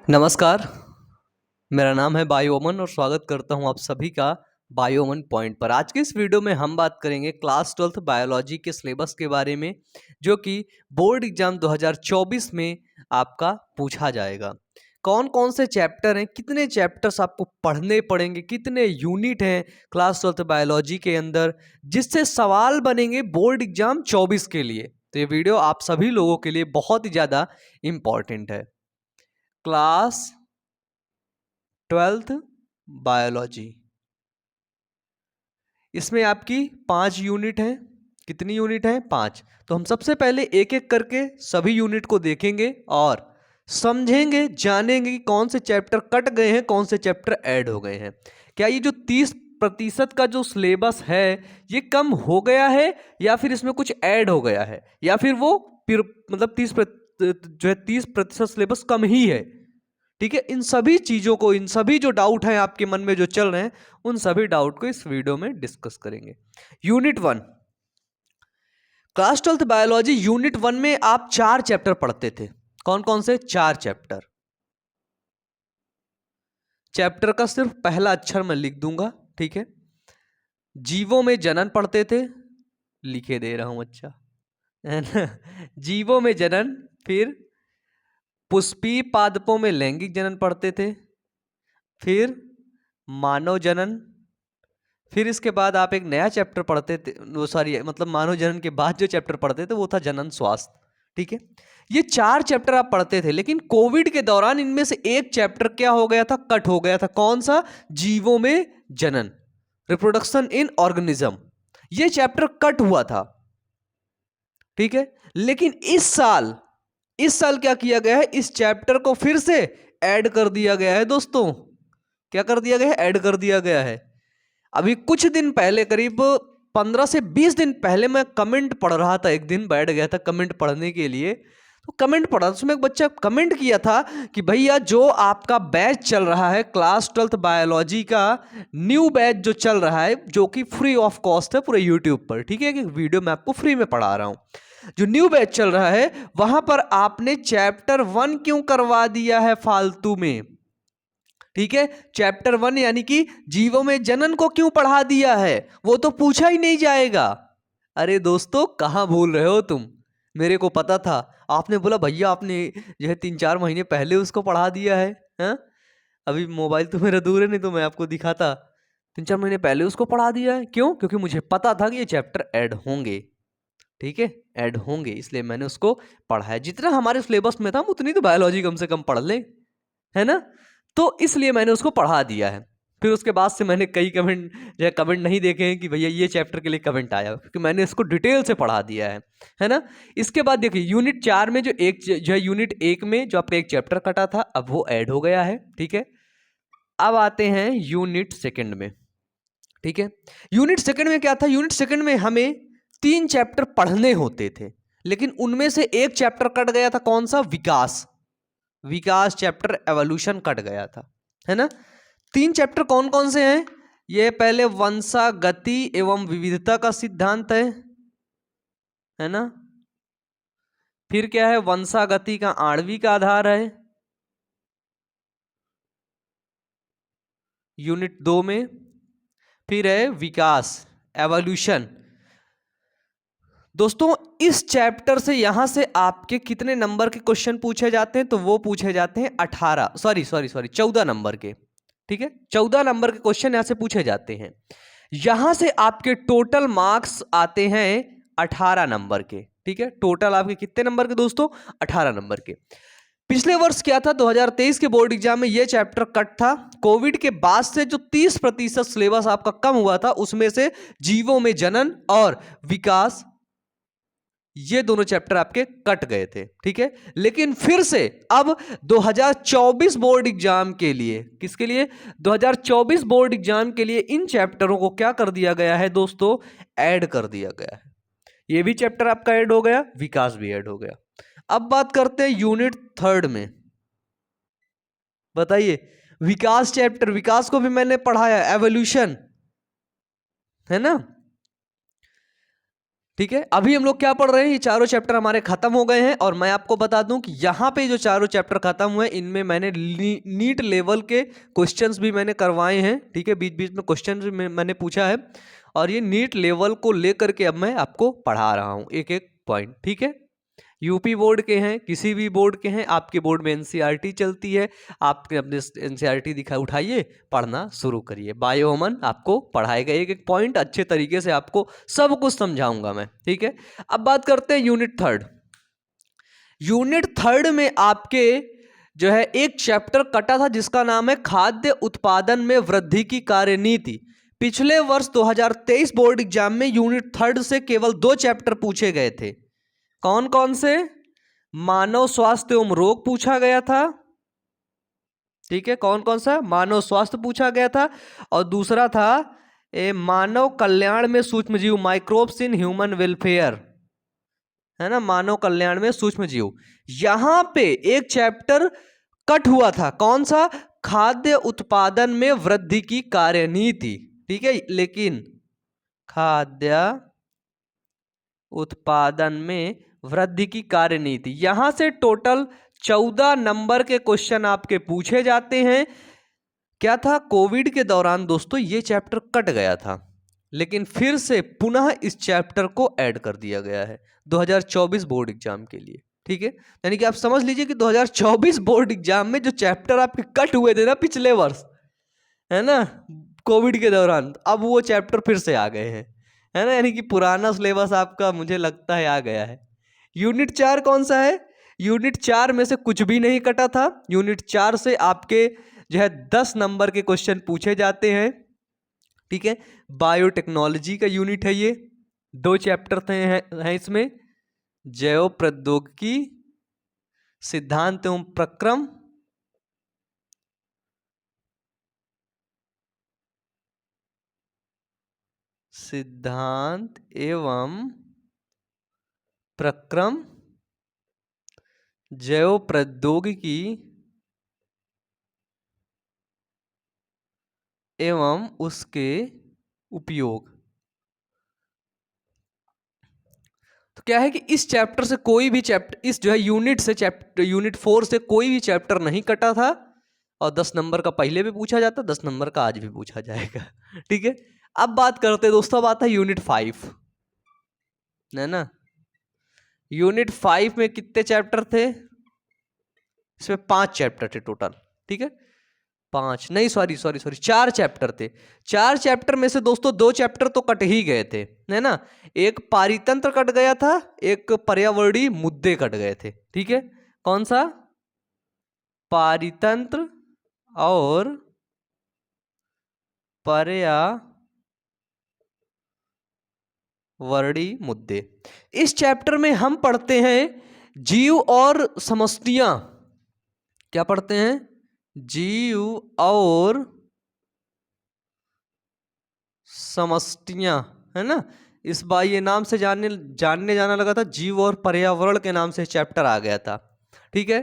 नमस्कार, मेरा नाम है बायोमन और स्वागत करता हूं आप सभी का बायोमन पॉइंट पर। आज के इस वीडियो में हम बात करेंगे क्लास 12th बायोलॉजी के सिलेबस के बारे में, जो कि बोर्ड एग्जाम 2024 में आपका पूछा जाएगा। कौन कौन से चैप्टर हैं, कितने चैप्टर्स आपको पढ़ने पड़ेंगे, कितने यूनिट हैं क्लास 12th बायोलॉजी के अंदर, जिससे सवाल बनेंगे बोर्ड एग्जाम 24 के लिए। तो ये वीडियो आप सभी लोगों के लिए बहुत ही ज़्यादा इम्पॉर्टेंट है। क्लास 12th बायोलॉजी, इसमें आपकी 5 यूनिट हैं। कितनी यूनिट हैं? 5। तो हम सबसे पहले एक एक करके सभी यूनिट को देखेंगे और समझेंगे, जानेंगे कि कौन से चैप्टर कट गए हैं, कौन से चैप्टर ऐड हो गए हैं। क्या ये जो 30% का जो सिलेबस है ये कम हो गया है, या फिर इसमें कुछ ऐड हो गया है, या फिर वो मतलब 30% सिलेबस कम ही है। ठीक है, इन सभी चीजों को, इन सभी जो डाउट हैं आपके मन में जो चल रहे हैं, उन सभी डाउट को इस वीडियो में डिस्कस करेंगे। Unit 1, class 12th biology unit 1 में आप 4 चैप्टर पढ़ते थे। कौन कौन से? 4 चैप्टर। चैप्टर का सिर्फ पहला अक्षर मैं लिख दूंगा, ठीक है। जीवों में जनन पढ़ते थे, लिखे दे रहा हूं, अच्छा है ना। जीवों में जनन, फिर पुष्पीय पादपों में लैंगिक जनन पढ़ते थे, फिर मानव जनन, फिर इसके बाद आप एक नया चैप्टर पढ़ते थे, वो सॉरी मतलब मानव जनन के बाद जो चैप्टर पढ़ते थे वो था जनन स्वास्थ्य। ठीक है, ये 4 चैप्टर आप पढ़ते थे, लेकिन कोविड के दौरान इनमें से एक चैप्टर क्या हो गया था? कट हो गया था। कौन सा? जीवों में जनन, रिप्रोडक्शन इन ऑर्गेनिज्म। ये चैप्टर कट हुआ था, ठीक है। लेकिन इस साल क्या किया गया है? इस चैप्टर को फिर से ऐड कर दिया गया है दोस्तों। क्या कर दिया गया है? ऐड कर दिया गया है। अभी कुछ दिन पहले, करीब 15 से 20 दिन पहले, मैं कमेंट पढ़ रहा था। एक दिन बैठ गया था कमेंट पढ़ने के लिए, तो कमेंट पढ़ा, उसमें एक बच्चा कमेंट किया था कि भैया जो आपका बैच चल रहा है क्लास 12th बायोलॉजी का, न्यू बैच जो चल रहा है, जो कि फ्री ऑफ कॉस्ट है पूरे यूट्यूब पर, ठीक है, कि वीडियो मैं आपको फ्री में पढ़ा रहा हूं, जो न्यू बैच चल रहा है वहां पर आपने चैप्टर 1 क्यों करवा दिया है फालतू में? ठीक है, चैप्टर 1 यानी कि जीवों में जनन को क्यों पढ़ा दिया है? वो तो पूछा ही नहीं जाएगा। अरे दोस्तों, कहां भूल रहे हो तुम? मेरे को पता था। आपने बोला भैया आपने जो है 3-4 महीने पहले उसको पढ़ा दिया है, हाँ? अभी मोबाइल तो मेरा दूर है, नहीं तो मैं आपको दिखाता। 3-4 महीने पहले उसको पढ़ा दिया है। क्यों? क्योंकि मुझे पता था कि ये चैप्टर ऐड होंगे। ठीक है, ऐड होंगे, इसलिए मैंने उसको पढ़ा है। जितना हमारे सिलेबस में था हम उतनी तो बायोलॉजी कम से कम पढ़ लें, है ना। तो इसलिए मैंने उसको पढ़ा दिया है। फिर उसके बाद से मैंने कई कमेंट जो है कमेंट नहीं देखे हैं कि भैया ये चैप्टर के लिए कमेंट आया, क्योंकि मैंने इसको डिटेल से पढ़ा दिया है ना। इसके बाद देखिए यूनिट 4 में जो है यूनिट 1 में जो आपका एक चैप्टर कटा था, अब वो ऐड हो गया है, ठीक है। अब आते हैं यूनिट 2 में, ठीक है। यूनिट 2 में क्या था? यूनिट 2 में हमें 3 चैप्टर पढ़ने होते थे, लेकिन उनमें से एक चैप्टर कट गया था। कौन सा? विकास। विकास चैप्टर, एवोल्यूशन कट गया था, है ना। 3 चैप्टर कौन कौन से हैं? ये पहले वंशागति एवं विविधता का सिद्धांत है ना। फिर क्या है? वंशागति का आणविक आधार है, यूनिट 2 में। फिर है विकास, एवोल्यूशन। दोस्तों, इस चैप्टर से यहां से आपके कितने नंबर के क्वेश्चन पूछे जाते हैं? तो वो पूछे जाते हैं 18 सॉरी 14 नंबर के, ठीक है। 14 नंबर के क्वेश्चन यहां से पूछे जाते हैं। यहां से आपके टोटल मार्क्स आते हैं 18 नंबर के, ठीक है। टोटल आपके कितने नंबर के दोस्तों? 18 नंबर के। पिछले वर्ष क्या था? 2023 के बोर्ड एग्जाम में ये चैप्टर कट था। कोविड के बाद से जो 30% सिलेबस आपका कम हुआ था, उसमें से जीवों में जनन और विकास, ये दोनों चैप्टर आपके कट गए थे, ठीक है। लेकिन फिर से अब 2024 बोर्ड एग्जाम के लिए, किसके लिए? 2024 बोर्ड एग्जाम के लिए इन चैप्टरों को क्या कर दिया गया है दोस्तों? ऐड कर दिया गया है। ये भी चैप्टर आपका ऐड हो गया, विकास भी ऐड हो गया। अब बात करते हैं यूनिट 3 में। बताइए, विकास चैप्टर, विकास को भी मैंने पढ़ाया, एवोल्यूशन, है ना। ठीक है, अभी हम लोग क्या पढ़ रहे हैं, ये चारों चैप्टर हमारे खत्म हो गए हैं। और मैं आपको बता दूं कि यहाँ पे जो चारों चैप्टर खत्म हुए इनमें मैंने नीट लेवल के क्वेश्चंस भी मैंने करवाए हैं। ठीक है, बीच बीच में क्वेश्चंस भी मैंने पूछा है और ये नीट लेवल को लेकर के अब मैं आपको पढ़ा रहा हूँ एक एक पॉइंट। ठीक है, यूपी बोर्ड के हैं, किसी भी बोर्ड के हैं, आपके बोर्ड में एनसीईआरटी चलती है, आपने अपने एनसीईआरटी उठाइए, पढ़ना शुरू करिए। बायो अमन आपको पढ़ाएगा एक एक पॉइंट, अच्छे तरीके से आपको सब कुछ समझाऊंगा मैं। ठीक है, अब बात करते हैं यूनिट थर्ड। यूनिट थर्ड में आपके जो है एक चैप्टर कटा था जिसका नाम है खाद्य उत्पादन में वृद्धि की कार्यनीति। पिछले वर्ष 2023 बोर्ड एग्जाम में यूनिट थर्ड से केवल 2 चैप्टर पूछे गए थे। कौन कौन से? मानव स्वास्थ्य एवं रोग पूछा गया था। ठीक है, कौन कौन सा? मानव स्वास्थ्य पूछा गया था और दूसरा था मानव कल्याण में सूक्ष्म जीव, माइक्रोब्स इन ह्यूमन वेलफेयर, है ना, मानव कल्याण में सूक्ष्म जीव। यहां पे एक चैप्टर कट हुआ था, कौन सा? खाद्य उत्पादन में वृद्धि की कार्यनीति। ठीक है, लेकिन खाद्य उत्पादन में वृद्धि की कार्यनीति, यहां से टोटल 14 नंबर के क्वेश्चन आपके पूछे जाते हैं। क्या था? कोविड के दौरान दोस्तों ये चैप्टर कट गया था, लेकिन फिर से पुनः इस चैप्टर को ऐड कर दिया गया है 2024 बोर्ड एग्जाम के लिए। ठीक है, यानी कि आप समझ लीजिए कि 2024 बोर्ड एग्जाम में जो चैप्टर आपके कट हुए थे ना पिछले वर्ष, है ना, कोविड के दौरान, अब वो चैप्टर फिर से आ गए हैं, है ना, यानी कि पुराना सिलेबस आपका मुझे लगता है आ गया है। यूनिट 4 कौन सा है? यूनिट 4 में से कुछ भी नहीं कटा था। यूनिट 4 से आपके जो है 10 नंबर के क्वेश्चन पूछे जाते हैं। ठीक है, बायोटेक्नोलॉजी का यूनिट है ये, 2 चैप्टर हैं इसमें, जैव प्रौद्योगिकी, सिद्धांत एवं प्रक्रम, सिद्धांत एवं प्रक्रम, जैव प्रौद्योगिकी एवं उसके उपयोग। तो क्या है कि इस चैप्टर से कोई भी चैप्टर, इस जो है यूनिट से चैप्टर, यूनिट 4 से कोई भी चैप्टर नहीं कटा था और 10 नंबर का पहले भी पूछा जाता, 10 नंबर का आज भी पूछा जाएगा। ठीक है, अब बात करते हैं दोस्तों, अब आता है यूनिट 5, है ना। यूनिट 5 में कितने चैप्टर थे? इसमें 5 चैप्टर थे टोटल। ठीक है, 5 नहीं, सॉरी 4 चैप्टर थे। 4 चैप्टर में से दोस्तों 2 चैप्टर तो कट ही गए थे, है ना। एक पारितंत्र कट गया था, एक पर्यावरणीय मुद्दे कट गए थे। ठीक है, कौन सा? पारितंत्र और पर्यावरणीय मुद्दे। इस चैप्टर में हम पढ़ते हैं जीव और समष्टियां। क्या पढ़ते हैं? जीव और समष्टियां, है ना। इस बार ये नाम से जानने जाना लगा था, जीव और पर्यावरण के नाम से चैप्टर आ गया था। ठीक है,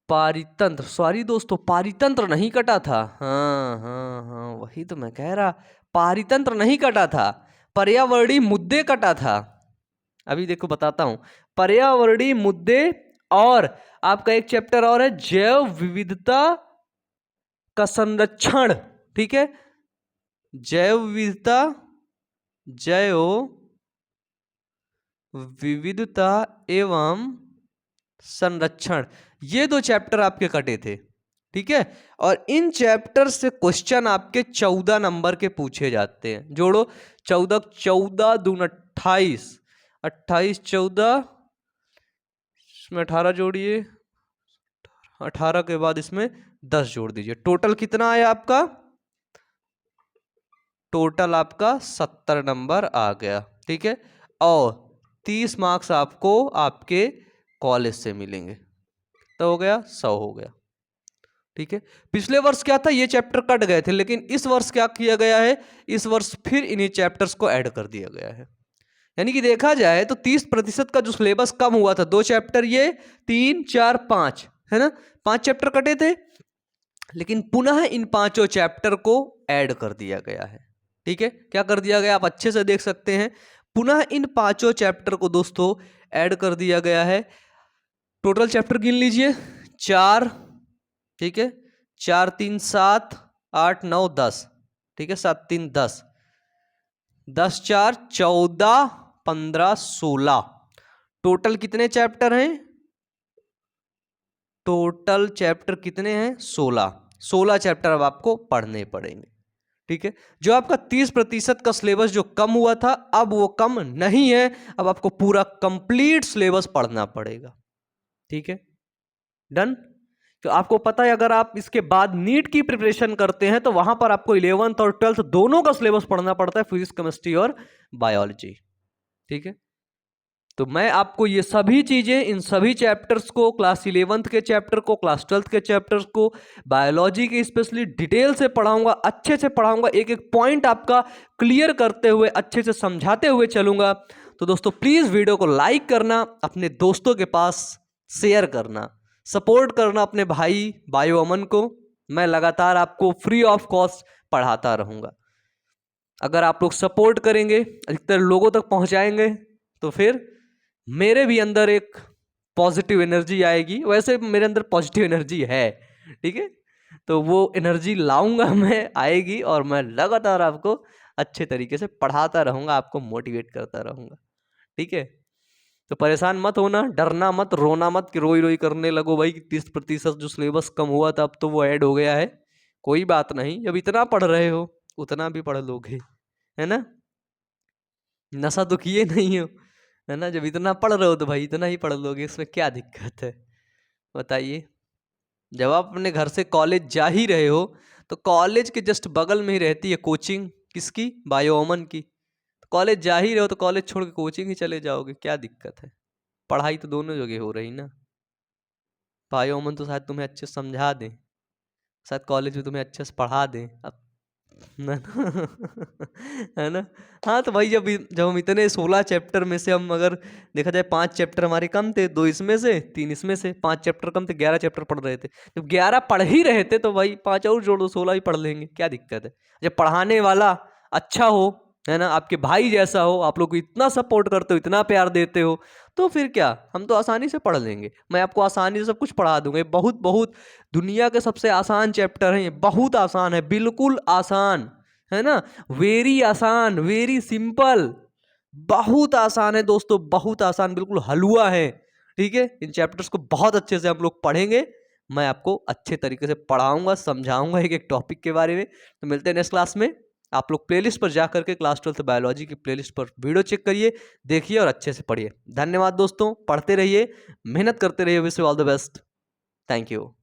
पारितंत्र, सॉरी दोस्तों, पारितंत्र नहीं कटा था। हाँ, वही तो मैं कह रहा, पारितंत्र नहीं कटा था, पर्यावरणीय मुद्दे कटा था। अभी देखो बताता हूं, पर्यावरणीय मुद्दे, और आपका एक चैप्टर और है जैव विविधता का संरक्षण। ठीक है, जैव विविधता, जैव विविधता एवं संरक्षण, ये 2 चैप्टर आपके कटे थे। ठीक है, और इन चैप्टर से क्वेश्चन आपके 14 नंबर के पूछे जाते हैं। जोड़ो, 14 दून 28, 28 14, इसमें 18 जोड़िए, 18 के बाद इसमें 10 जोड़ दीजिए, टोटल कितना आया आपका? टोटल आपका 70 नंबर आ गया। ठीक है, और 30 मार्क्स आपको आपके कॉलेज से मिलेंगे, तो हो गया 100 हो गया। ठीक है, पिछले वर्ष क्या था, ये चैप्टर कट गए थे, लेकिन इस वर्ष क्या किया गया है, इस वर्ष फिर इन्हीं चैप्टर्स को ऐड कर दिया गया है। यानी कि देखा जाए तो 30% का जो सिलेबस कम हुआ था, 2 चैप्टर ये, 3 4 5, है ना, 5 चैप्टर कटे थे, लेकिन पुनः इन 5 चैप्टर को ऐड कर दिया गया है। ठीक है, क्या कर दिया गया आप अच्छे से देख सकते हैं। पुनः इन पांचों चैप्टर को दोस्तों ऐड कर दिया गया है। टोटल चैप्टर गिन लीजिए 4, ठीक है, 4 3 7 8 9 10, ठीक है, 7 3 10, 10 4 14 15 16, टोटल कितने चैप्टर हैं? टोटल चैप्टर कितने हैं? 16 चैप्टर अब आपको पढ़ने पड़ेंगे, ठीक है। जो आपका 30% का सिलेबस जो कम हुआ था अब वो कम नहीं है, अब आपको पूरा कंप्लीट सिलेबस पढ़ना पड़ेगा, ठीक है, डन। तो आपको पता है अगर आप इसके बाद नीट की प्रिपरेशन करते हैं तो वहां पर आपको 11th और 12th दोनों का सिलेबस पढ़ना पड़ता है, फिजिक्स केमिस्ट्री और बायोलॉजी, ठीक है। तो मैं आपको ये सभी चीजें, इन सभी चैप्टर्स को, क्लास 11th के चैप्टर को, क्लास 12th के चैप्टर्स को, बायोलॉजी के स्पेशली डिटेल से पढ़ाऊंगा, अच्छे से पढ़ाऊंगा, एक एक पॉइंट आपका क्लियर करते हुए, अच्छे से समझाते हुए चलूंगा। तो दोस्तों प्लीज वीडियो को लाइक करना, अपने दोस्तों के पास शेयर करना, सपोर्ट करना अपने भाई बायो अमन को। मैं लगातार आपको फ्री ऑफ कॉस्ट पढ़ाता रहूंगा। अगर आप लोग सपोर्ट करेंगे, अधिकतर लोगों तक पहुंचाएंगे, तो फिर मेरे भी अंदर एक पॉजिटिव एनर्जी आएगी। वैसे मेरे अंदर पॉजिटिव एनर्जी है, ठीक है, तो वो एनर्जी लाऊंगा मैं, आएगी, और मैं लगातार आपको अच्छे तरीके से पढ़ाता रहूंगा, आपको मोटिवेट करता रहूंगा, ठीक है। तो परेशान मत होना, डरना मत, रोना मत कि रोई रोई करने लगो भाई 30% जो सिलेबस कम हुआ था अब तो वो ऐड हो गया है। कोई बात नहीं, जब इतना पढ़ रहे हो उतना भी पढ़ लोगे, है ना, नशा तो किए नहीं हो, है ना। जब इतना पढ़ रहे हो तो भाई इतना ही पढ़ लोगे, इसमें क्या दिक्कत है बताइए। जब आप अपने घर से कॉलेज जा ही रहे हो तो कॉलेज के जस्ट बगल में ही रहती है कोचिंग, किसकी? बायोअमन की। कॉलेज जा ही रहे हो तो कॉलेज छोड़ के कोचिंग ही चले जाओगे, क्या दिक्कत है? पढ़ाई तो दोनों जगह हो रही ना। बायोअमन तो शायद तुम्हें अच्छे से समझा दें, शायद कॉलेज में तुम्हें अच्छे से पढ़ा दें, अब ना है ना। हाँ तो भाई जब हम इतने 16 चैप्टर में से, हम अगर देखा जाए 5 चैप्टर हमारे कम थे, 2 इसमें से 3 इसमें से, 5 चैप्टर कम थे, 11 चैप्टर पढ़ रहे थे। जब 11 पढ़ ही रहे थे तो भाई 5 और जोड़ दो, 16 ही पढ़ लेंगे, क्या दिक्कत है? जब पढ़ाने वाला अच्छा हो, है ना, आपके भाई जैसा हो, आप लोग को इतना सपोर्ट करते हो, इतना प्यार देते हो, तो फिर क्या, हम तो आसानी से पढ़ लेंगे। मैं आपको आसानी से सब कुछ पढ़ा दूंगा। ये बहुत बहुत दुनिया के सबसे आसान चैप्टर हैं, ये बहुत आसान है, बिल्कुल आसान है ना, वेरी आसान, वेरी सिंपल, बहुत आसान है दोस्तों, बहुत आसान, बिल्कुल हलवा है, ठीक है। इन चैप्टर्स को बहुत अच्छे से हम लोग पढ़ेंगे, मैं आपको अच्छे तरीके से पढ़ाऊंगा, समझाऊंगा एक एक टॉपिक के बारे में। तो मिलते हैं नेक्स्ट क्लास में। आप लोग प्लेलिस्ट पर जा करके क्लास 12th बायोलॉजी की प्लेलिस्ट पर वीडियो चेक करिए, देखिए और अच्छे से पढ़िए। धन्यवाद दोस्तों, पढ़ते रहिए, मेहनत करते रहिए, wish you all the best, thank you.